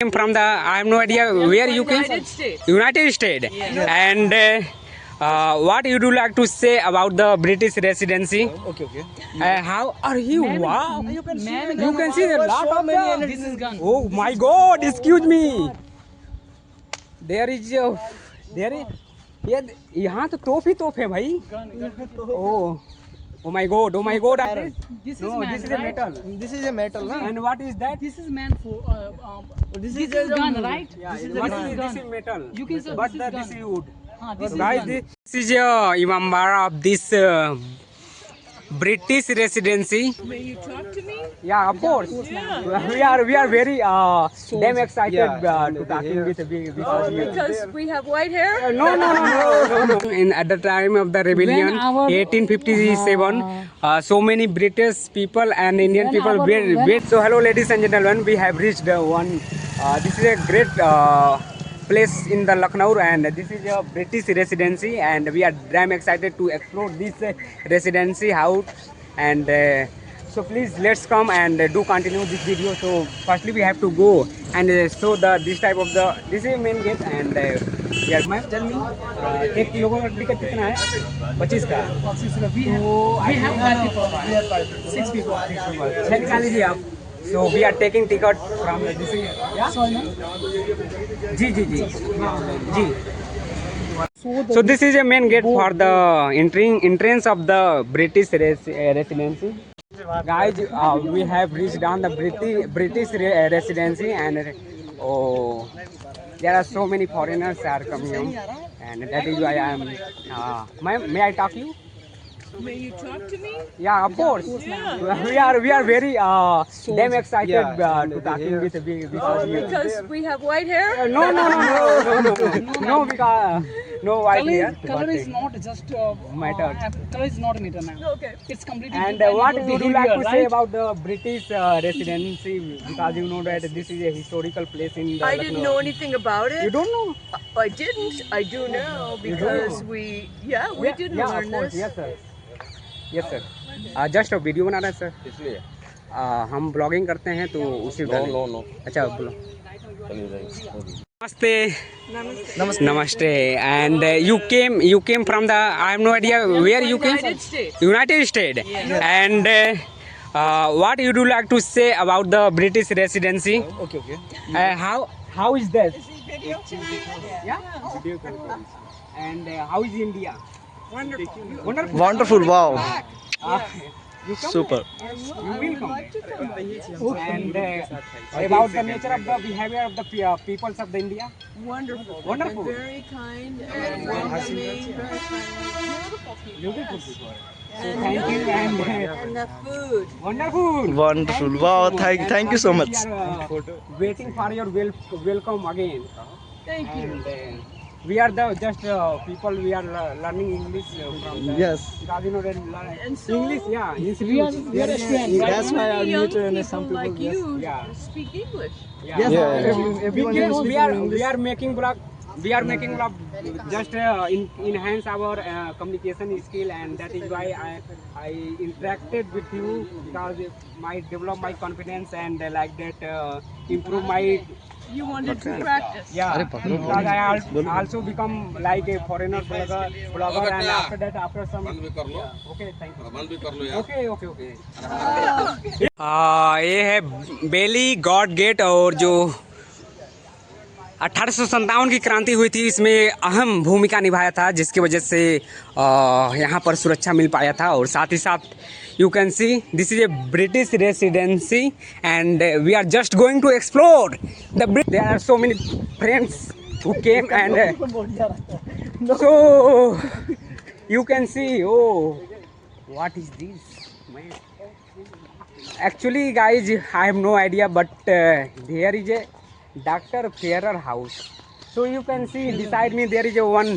came from the, I have no idea where you came. United States. United States. Yes. And what you do like to say about the British residency? Okay. How are you? Wow. You can You can see a lot of the, This is gun. oh my God! Excuse me. There is ये यहाँ तो तोप है भाई. Oh my God! This is No, man, this is a right? metal. This is a metal, na? And what is that? This is man for. This is a gun, right? Yeah, This is what gun. is this is metal. You can say But this is this gun. is wood. This So is guys, gun. this is Imambara of this British residency. May you talk to me? Yeah, of course. Yeah. We are very damn excited Yeah. to talking with Oh, because we because we have white hair? no. In at the time of the rebellion, When our- 1857, so many British people and Indian people were. So hello, ladies and gentlemen, we have reached one. This is a great place in the Lucknow, and this is a British residency, and we are damn excited to explore this residency house. And so please let's come and do continue this video. So firstly we have to go and show the this type of the this is main gate and yeah, ma'am tell me एक लोगों का ticket कितना है 25 का We have 5 people. 6 people. छह निकाल लीजिए आप. So we are taking ticket from this is yeah? Sorry, ma'am. जी. So this is a main gate for the entrance of the British residency. Guys, we have reached down the British residency, and oh, there are so many foreigners are coming in, and that is why I am. May I talk you? May you talk to me? Yeah, of course. Yeah. We are very damn excited Yeah. to talking with Oh, because we have white hair? no, because no white here. Color is not just Matter. color is not a matter, ma'am. Okay. It's completely And depend what on would you behavior, like to say right? about the British residency? Because you know that this is a historical place in the I didn't know anything about You it. don't know? I didn't. I do now because we did yeah, learn of course. this. Yes, sir. Just video बना रहे हैं sir. इसलिए हम blogging करते हैं तो उसी no अच्छा बोलो. चलिए जाइए. Namaste. Namaste. And you came from the, I have no idea where you came. United States. United States. Yes. And what you do like to say about the British residency? Okay. How is that? Yeah. And how is India? Wonderful. Wonderful, wow. You come? Super. You will come. And about the nature of the behavior of the peoples of the India. Wonderful. Wonderful. And very kind and welcoming. Very kind. Beautiful people. So thank you and And the food. wonderful. Wonderful. Wow, thank you so much. We are waiting for your welcome again. Thank you. And we are the just people. We are learning English from the. Yes. Because you know that And so- English, yeah. We are students, right? That's why Many I young meet and people some people. like yes. you Yeah. speak English. Yeah. Yes, We everyone is we speaking are English. we are making blog. We are making blog just enhance our communication skill, and that is why I interacted with you because it might develop my confidence and like that improve my You wanted to practice. yeah. Because I also become like a foreigner blogger and after some बंद भी कर लो. okay thank you. बंद भी कर लो यार. Okay ये है बेली God gate और जो 1857 की क्रांति हुई थी इसमें अहम भूमिका निभाया था जिसकी वजह से यहाँ पर सुरक्षा मिल पाया था और साथ ही साथ you can see this is a British residency and we are just going to explore the there are so many friends who came and so you can see what is this man. Actually guys I have no idea but there is a Dr. Ferrer house. So you can see beside me there is a one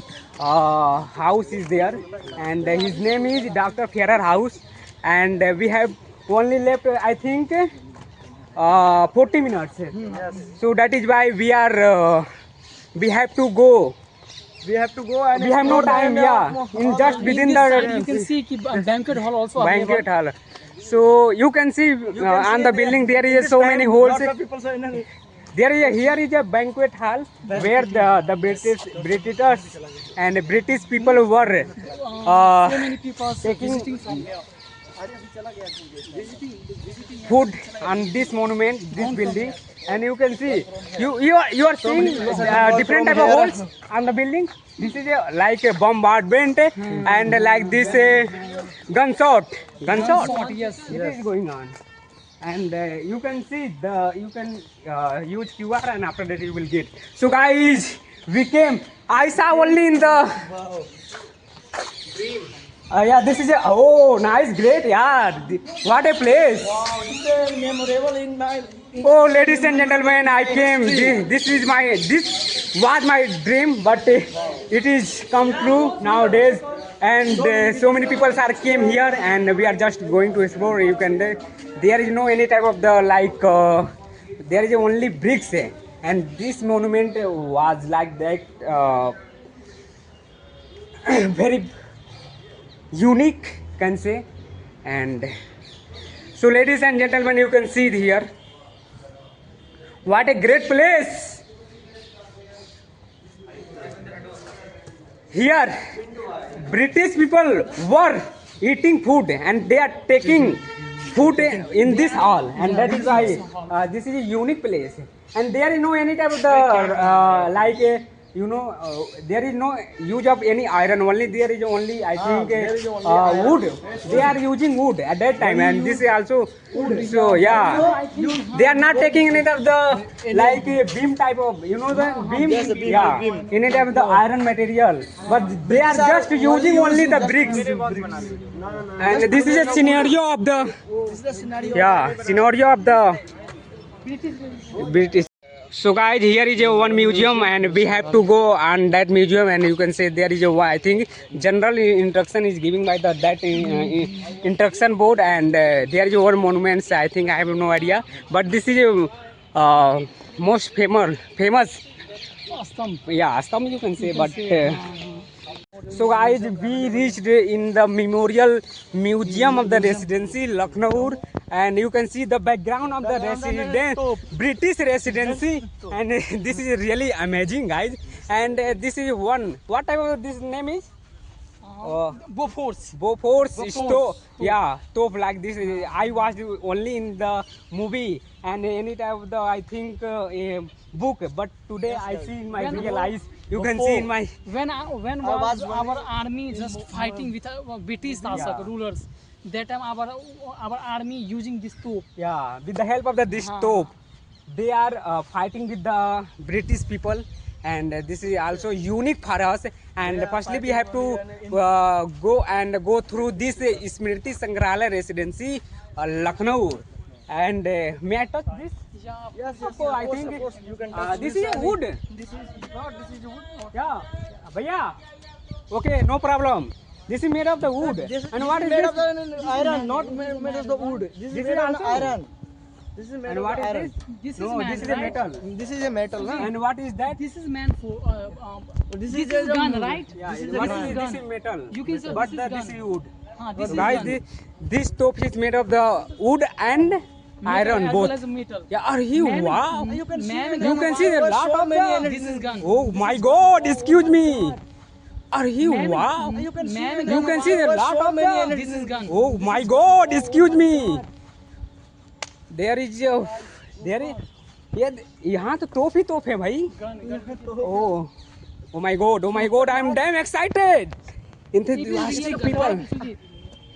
house is there and his name is Dr. Ferrer house and we have only left I think 40 minutes. So that is why we are we have to go. We have to go and We have no time, yeah. In just within In the this side, you can see banquet hall also banquet hall. So you can see on the building there is so many holes. Lots of people are in here is a banquet hall where the Britishers and British people were So many people taking visiting from here. food on this monument, this building, and you can see you are seeing different type of holes on the building. This is like a bombardment and like this gunshot. Yes. It is going on, and you can see you can use QR, and after that you will get. So guys, we came. I saw only in the. Yeah, this is a nice, great, yeah. What a place! Memorable in my. Oh, ladies and gentlemen, I came. This was my dream, but it is come true nowadays. And so many people are came here, and we are just going to explore. You can. There is no any type of the like. There is only bricks, and this monument was like that. Very unique, can say. And so, ladies and gentlemen, you can see here. What a great place! Here, British people were eating food, and they are taking food in this hall, and that is why this is a unique place. And there is no any type of the like there is no use of any iron. Only there is only I think wood. They are using wood at that time, and this is also wood. So yeah, they are not taking any of the like beam type of the beam. Yes, the beam, Yeah, beam. any type of the iron material, but they are just using only the bricks. And this is a scenario of the scenario of the British. So guys, here is a one museum, and we have to go on that museum, and you can say there is a I think general instruction is given by that instruction board, and there is one monument. I think I have no idea, but this is a most famous Astam you can say, but. So guys, we reached in the Memorial Museum of the Residency, Lucknow, and you can see the background of the British Residency, and this is really amazing, guys. And this is one. What type of this name is? Bofors stove. Yeah, stove like this. I watched only in the movie and any type of the I think a book, but today I see in my real eyes. You can see in my When was our army just fighting with British rulers? That time our army using this tool. yeah, with the help of this stove, they are fighting with the British people, and this is also unique for us. And firstly, we have to go through this Smriti Sangrahalaya Residency, Lucknow. And may I touch this? Yeah. Yes, I think you can touch this is a wood. This is wood. Yeah, bhaiya. Okay, no problem. This is made of the wood. And what is made this? of the iron, not made of the wood. This is This made is of also iron. This is made And of what the is iron. this? This is No, man, this is a right? metal. This is a metal, na? And what is that? This is meant for This this is is a gun, right? Yeah, this is what a is gun. this is metal. You can say but this is this gun. is wood. This So is guys, gun. this stove is made of the wood and iron as both. well as metal. Yeah, are you Man- wow? You can see Man- the You can see the gun. lot So of many the. This is gun. Oh my God! Excuse me. Are you Man- wow? You can see Man- the You can see the gun. lot So of many the. This is gun. Oh my God! Excuse me. There is a there is ये यहाँ तो तोप ही तोप है भाई. Oh, oh my God! Oh my God! I'm damn excited. Enthusiastic people.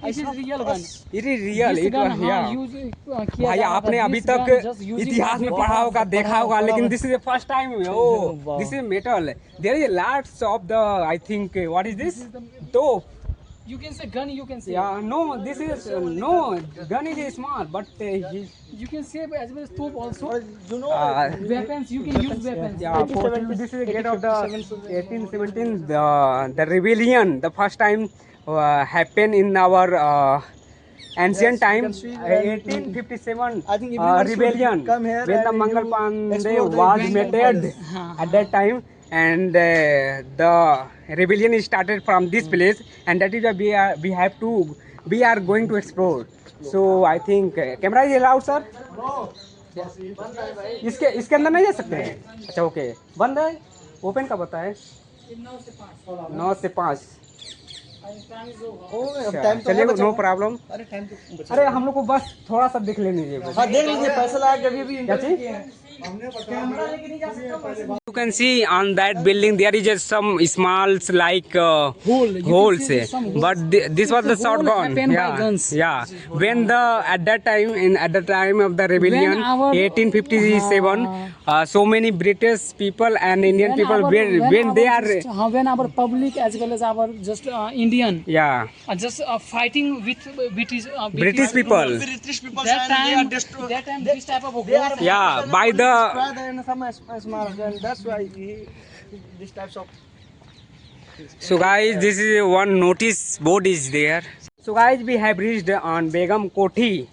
This is real gun. It is real. This It gun, was हाँ, yeah. use किया भाई जाता आपने था. अभी This तक gun just using इतिहास में for पढ़ा होगा देखा होगा लेकिन this is the first time Wow. This is metal there is lots of the I think what is this तोप You can say gun, you can say. या no this is no gun is small but You can say as well as top also. You know, Weapons, you can use weapons. this is a gate of the 1817 the rebellion the first time happened in our ancient Yes, you time can see when 1857 I think everyone should rebellion come here when the and Mangal you Pandey explore the was Bengal murdered Palace. at that time, and the rebellion is started from this place, and that is why we are going to explore. So I think camera is allowed, sir. इसके इसके अंदर नहीं जा सकते हैं? अच्छा okay, बंद है। ओपन कब होता है? 9 से 5। चलिए नो प्रॉब्लम। अरे टाइम तो बचा। अरे हम लोग को बस थोड़ा सा देख लेने दीजिए बस। हाँ देख लीजिए, पैसा लगा के अभी क्या चीज? You can see on that building there is just some smalls like Hole. You can holes, see some holes. but this was the It's a hole shotgun. happened by Yeah, guns. yeah. When the at the time of the rebellion, When our- 1857, so many British people and Indian people when they are when our public as well as our just Indian yeah just fighting with British people. British people That and they are time, destroyed. that time this type of a They are holes Yeah, by the and some small, and that's why this types of. So guys, this is one notice board is there. So guys, we have reached on Begum Kothi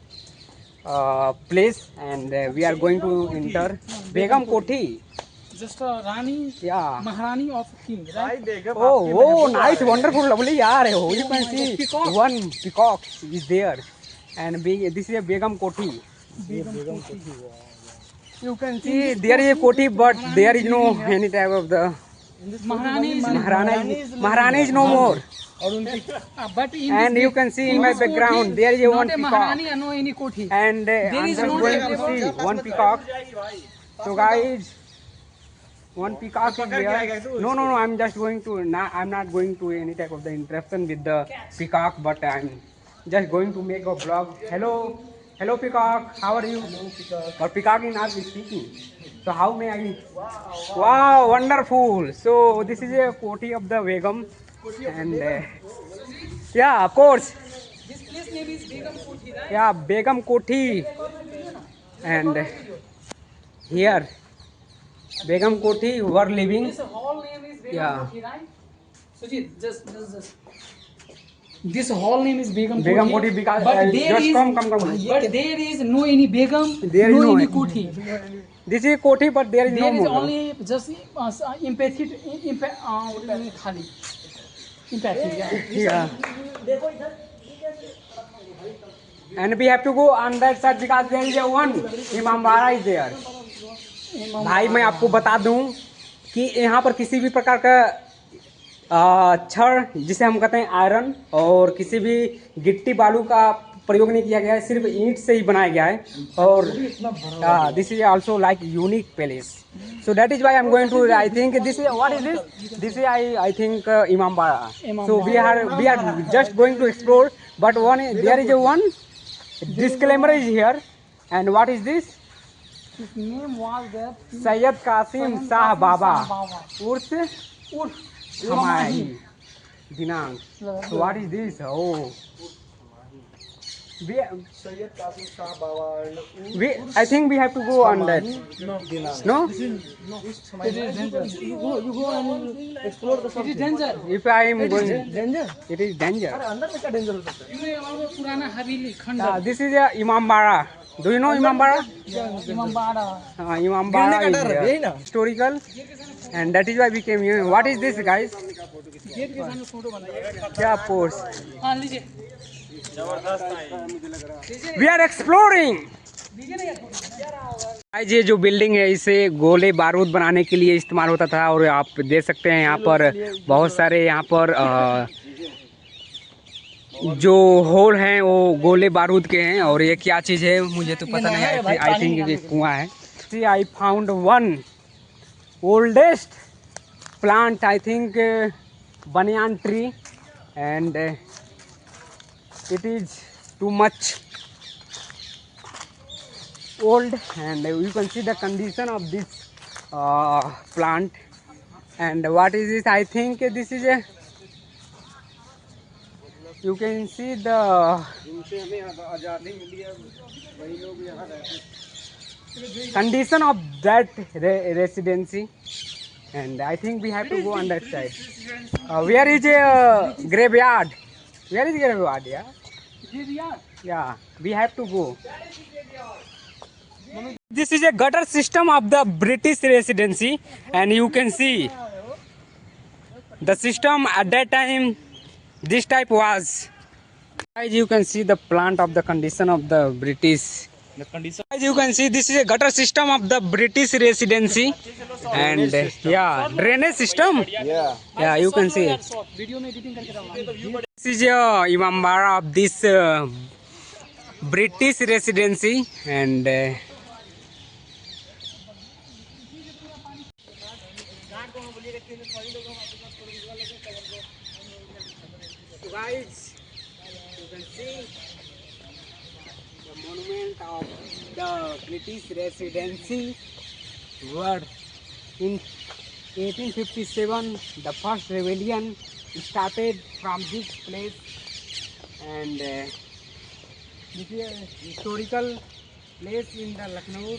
place and we are going to enter Begum Kothi. just Rani Yeah. Maharani of king, right? Oh, nice, wonderful, lovely. Yeah, you can see Peacock. one peacock is there, and this is a Begum Kothi. You can see there is a Kothi, but there is no any type of the Maharani is Maharani is no more. but in And this you can see in my Kothi, background there is a not one a peacock. Maharani and no any Kothi. And I'm is just no going to neighbor. see one peacock. So guys, one peacock is there. No, I'm just going to. I'm not going to any type of the interruption with the peacock, but I'm just going to make a vlog. Hello peacock. How are you? Or peacock is not speaking. So how may I? Wow, wonderful. So this is a Kothi of the Begum, and yeah, of course. This place name is Begum Kothi, right? Yeah, Begum Kothi. And here, Begum Kothi were living. This hall name is Begum Yeah. Kothi, right? Sujit, just. This hall name is Begum Kothi. Begum Kothi because but there just is, come. But there is no any Begum, There is no any any. Kothi. This is Kothi, but there is There no is more. only just empathy, empathy. Yeah. Yeah. And we have to go on that side because there is a one Imambara is there. भाई मैं आपको बता दूं कि यहाँ पर किसी भी प्रकार का छड़ जिसे हम कहते हैं आयरन और किसी भी गिट्टी बालू का प्रयोग नहीं किया गया है, सिर्फ ईंट से ही बनाया गया है. और this is also like unique palace. So that is why I'm going to. I think this is what is this? This is I think Imambara. So we are just going to explore. But there is a one disclaimer is here. And what is this? His name was that Sayyid Qasim Shah Baba. Urf Hamahi. Dinang. So what is this? Oh. Sayyid Qasim Shah Baba. I think we have to go on that. No? It is dangerous. You go and explore the It is something. danger. If I am going, Danger. it is danger. अंदर में क्या danger हो सकता है? ये हमारा पुराना हवेली खंडर This is a Imambara. Do you know Imambara? Imambara. Imambara गिरने का डर है, यही is ना? historical, and that is why we came here. What is this, guys? Gate के सामने फोटो बनाइए. Yeah, of course. हाँ लीजिए. We are exploring. लीजिए ना यार फोटो. गाइस ये जो बिल्डिंग है इसे गोले बारूद बनाने के लिए इस्तेमाल होता था और आप देख सकते हैं यहाँ पर बहुत सारे यहाँ पर जो होल हैं वो गोले बारूद के हैं. और ये क्या चीज़ है मुझे तो पता नहीं है. आई थिंक ये कुआं है. See I found one oldest plant I think banyan tree and it is too much old and you can see the condition of this plant. And what is this? I think this is a, you can see the condition of that residency. And I think we have to go on that side. Where is a graveyard? Where is graveyard? Yeah, we have to go. This is a gutter system of the British residency, and you can see the system at that time. This type was. Guys, you can see the plant of the condition of the British The condition. As you can see, this is a gutter system of the British residency, and yeah, drainage system. Yeah. Yeah, you can see. Video में editing करके डालना This is Imambara of this British residency, and guys, you can see the monument of the British residency. Were in 1857 the first rebellion started from this place, and this is a historical place in the Lucknow